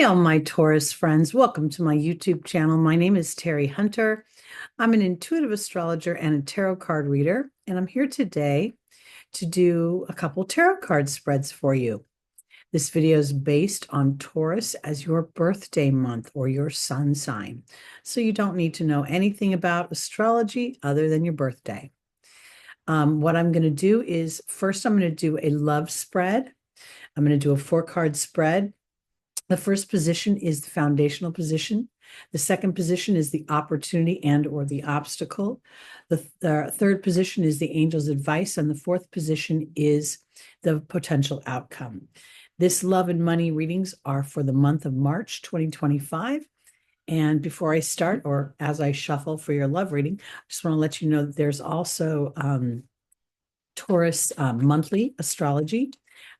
all my Taurus friends. Welcome to my YouTube channel. My name is Teri Hunter. I'm an intuitive astrologer and a tarot card reader, and I'm here today to do a couple tarot card spreads for you. This video is based on Taurus as your birthday month or your sun sign. So you don't need to know anything about astrology other than your birthday. What I'm going to do is first I'm going to do a love spread. I'm going to do a 4-card spread. The first position is the foundational position. The second position is the opportunity and or the obstacle. The third position is the angel's advice, and the fourth position is the potential outcome. This love and money readings are for the month of March 2025. And before I start, or as I shuffle for your love reading, I just want to let you know that there's also Taurus monthly astrology,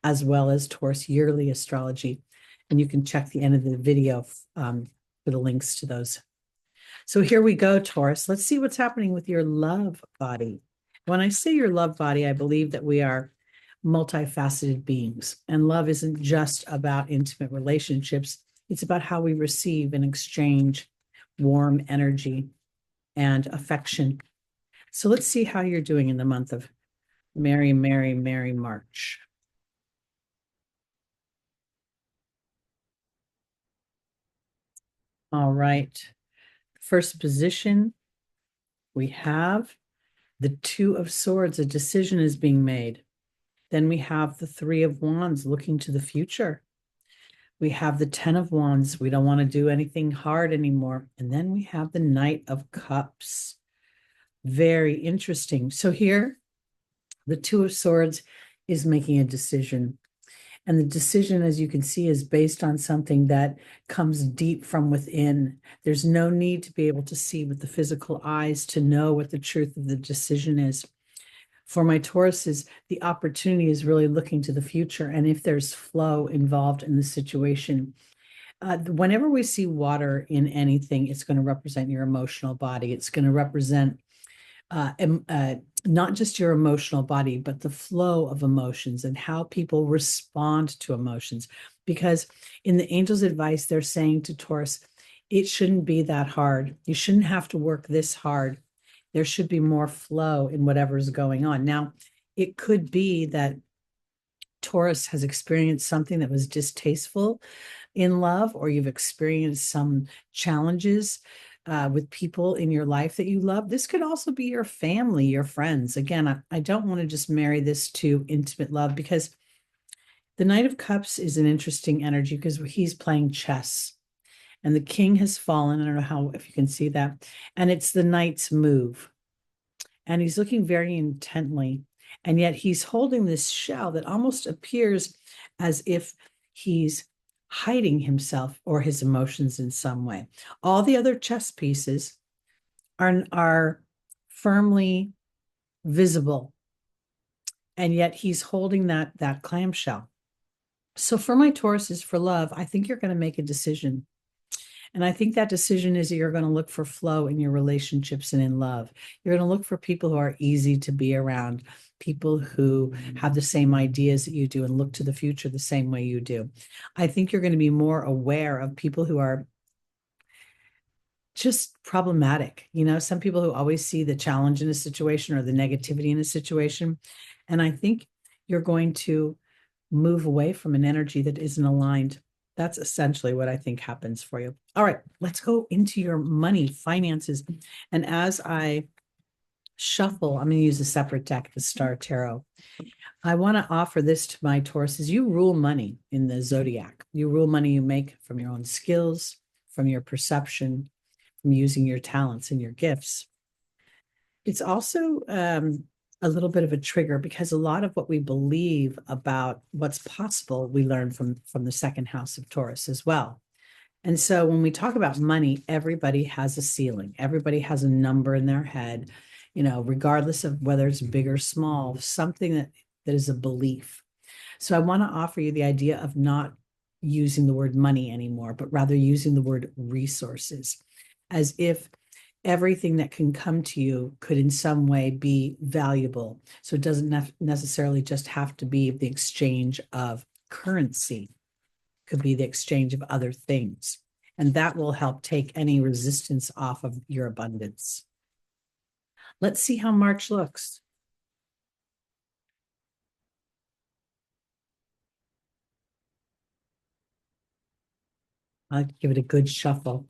as well as Taurus yearly astrology. And you can check the end of the video for the links to those. So here we go, Taurus. Let's see what's happening with your love body. When I say your love body, I believe that we are multifaceted beings. And love isn't just about intimate relationships. It's about how we receive and exchange warm energy and affection. So let's see how you're doing in the month of Merry March. All right. First position, we have the 2 of Swords. A decision is being made. Then we have the 3 of Wands looking to the future. We have the 10 of Wands. We don't want to do anything hard anymore. And then we have the Knight of Cups. Very interesting. So here, the 2 of Swords is making a decision. And the decision, as you can see, is based on something that comes deep from within. There's no need to be able to see with the physical eyes to know what the truth of the decision is. For my Tauruses, the opportunity is really looking to the future. And if there's flow involved in the situation, whenever we see water in anything, it's going to represent your emotional body. It's going to represent not just your emotional body, but the flow of emotions and how people respond to emotions. Because in the angel's advice, they're saying to Taurus, it shouldn't be that hard. You shouldn't have to work this hard. There should be more flow in whatever's going on. Now, it could be that Taurus has experienced something that was distasteful in love, or you've experienced some challenges with people in your life that you love. This could also be your family, your friends. Again, I don't want to just marry this to intimate love, because the Knight of Cups is an interesting energy because he's playing chess and the king has fallen. I don't know if you can see that. And it's the knight's move. And he's looking very intently. And yet he's holding this shell that almost appears as if he's hiding himself or his emotions in some way. All the other chess pieces are firmly visible, and yet he's holding that clamshell. So for my Tauruses, for love, I think you're going to make a decision. And I think that decision is that you're going to look for flow in your relationships and in love. You're going to look for people who are easy to be around, people who have the same ideas that you do and look to the future the same way you do. I think you're going to be more aware of people who are just problematic. You know, some people who always see the challenge in a situation or the negativity in a situation. And I think you're going to move away from an energy that isn't aligned. That's essentially what I think happens for you. All right, let's go into your money, finances. And as I shuffle, I'm going to use a separate deck, the Star Tarot. I want to offer this to my Tauruses. You rule money in the Zodiac. You rule money you make from your own skills, from your perception, from using your talents and your gifts. It's also a little bit of a trigger, because a lot of what we believe about what's possible, we learn from the second house of Taurus as well. And so when we talk about money, everybody has a ceiling. Everybody has a number in their head, you know, regardless of whether it's big or small, something that is a belief. So I want to offer you the idea of not using the word money anymore, but rather using the word resources, as if everything that can come to you could in some way be valuable. So it doesn't necessarily just have to be the exchange of currency. could be the exchange of other things. And that will help take any resistance off of your abundance. Let's see how March looks. I'll give it a good shuffle.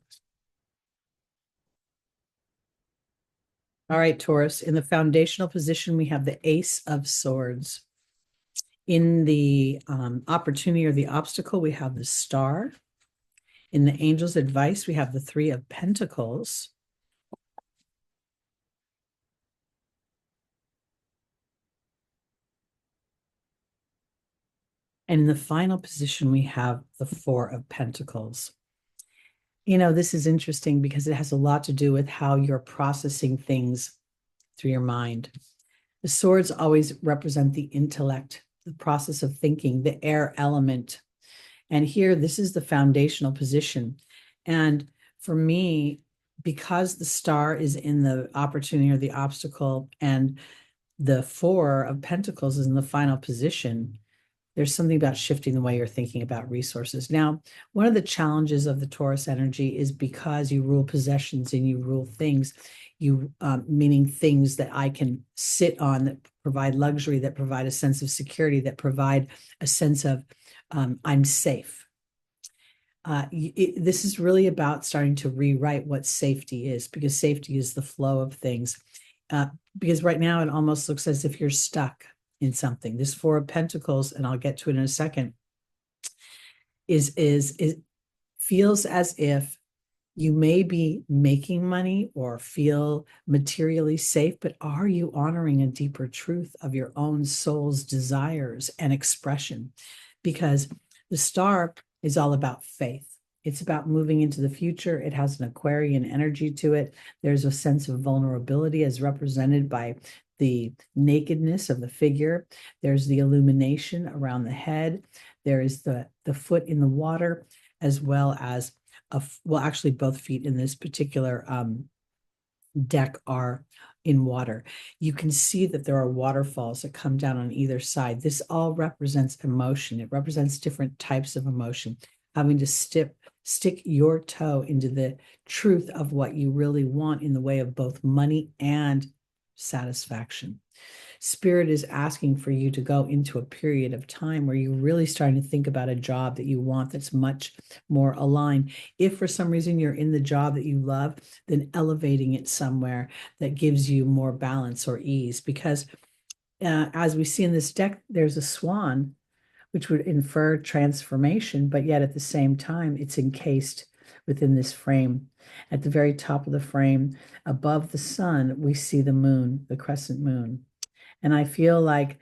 All right, Taurus, in the foundational position, we have the Ace of Swords. In the opportunity or the obstacle, we have the Star. In the Angel's Advice, we have the Three of Pentacles. And in the final position, we have the Four of Pentacles. You know, this is interesting because it has a lot to do with how you're processing things through your mind. The swords always represent the intellect, the process of thinking, the air element. And here, this is the foundational position. And for me, because the star is in the opportunity or the obstacle and the Four of Pentacles is in the final position, there's something about shifting the way you're thinking about resources. Now, one of the challenges of the Taurus energy is because you rule possessions and you rule things, you meaning things that I can sit on that provide luxury, that provide a sense of security, that provide a sense of I'm safe. This is really about starting to rewrite what safety is, because safety is the flow of things. Because right now it almost looks as if you're stuck in something. This Four of Pentacles, and I'll get to it in a second, is feels as if you may be making money or feel materially safe, but are you honoring a deeper truth of your own soul's desires and expression? Because the Star is all about faith. It's about moving into the future. It has an Aquarian energy to it. There's a sense of vulnerability as represented by the nakedness of the figure. There's the illumination around the head. There is the foot in the water, as well as well, actually both feet in this particular deck are in water. You can see that there are waterfalls that come down on either side. This all represents emotion. It represents different types of emotion. Having to stick your toe into the truth of what you really want in the way of both money and satisfaction. Spirit is asking for you to go into a period of time where you're really starting to think about a job that you want that's much more aligned. If for some reason you're in the job that you love, then elevating it somewhere that gives you more balance or ease. Because as we see in this deck, there's a swan, which would infer transformation, but yet at the same time, it's encased within this frame. At the very top of the frame, above the sun, we see the moon, the crescent moon. And I feel like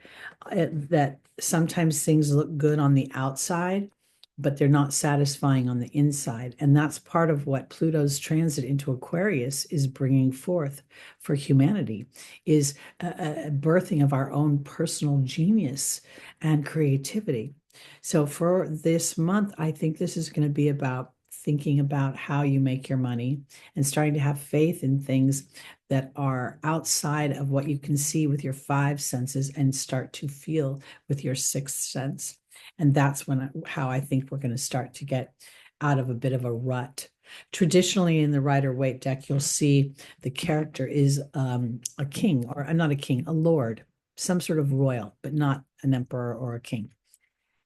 that sometimes things look good on the outside, but they're not satisfying on the inside. And that's part of what Pluto's transit into Aquarius is bringing forth for humanity, is a birthing of our own personal genius and creativity. So for this month, I think this is going to be about thinking about how you make your money and starting to have faith in things that are outside of what you can see with your five senses and start to feel with your sixth sense. And that's how I think we're going to start to get out of a bit of a rut. Traditionally, in the Rider-Waite deck, you'll see the character is a king, or not a king, a lord, some sort of royal, but not an emperor or a king.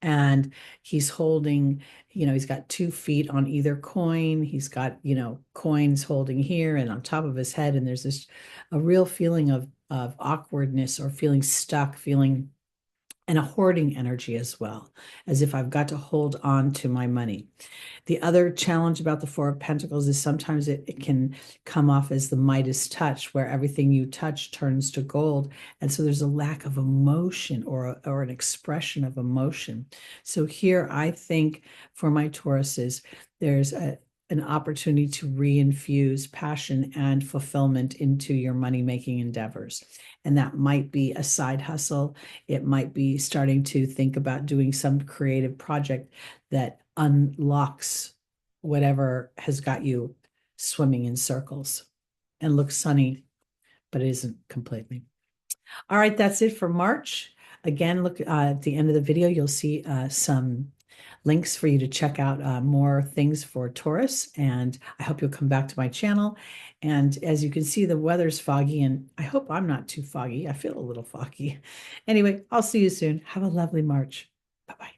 And he's holding, he's got 2 feet on either coin. He's got, coins holding here and on top of his head. And there's a real feeling of awkwardness or feeling stuck, and a hoarding energy as well, as if I've got to hold on to my money. The other challenge about the Four of Pentacles is sometimes it can come off as the Midas touch, where everything you touch turns to gold. And so there's a lack of emotion or an expression of emotion. So here, I think for my Tauruses, there's an opportunity to reinfuse passion and fulfillment into your money-making endeavors. And that might be a side hustle. It might be starting to think about doing some creative project that unlocks whatever has got you swimming in circles and looks sunny, but it isn't completely. All right, that's it for March. Again, look at the end of the video, you'll see some links for you to check out more things for Taurus. And I hope you'll come back to my channel. And as you can see, the weather's foggy, and I hope I'm not too foggy. I feel a little foggy. Anyway, I'll see you soon. Have a lovely March. Bye-bye.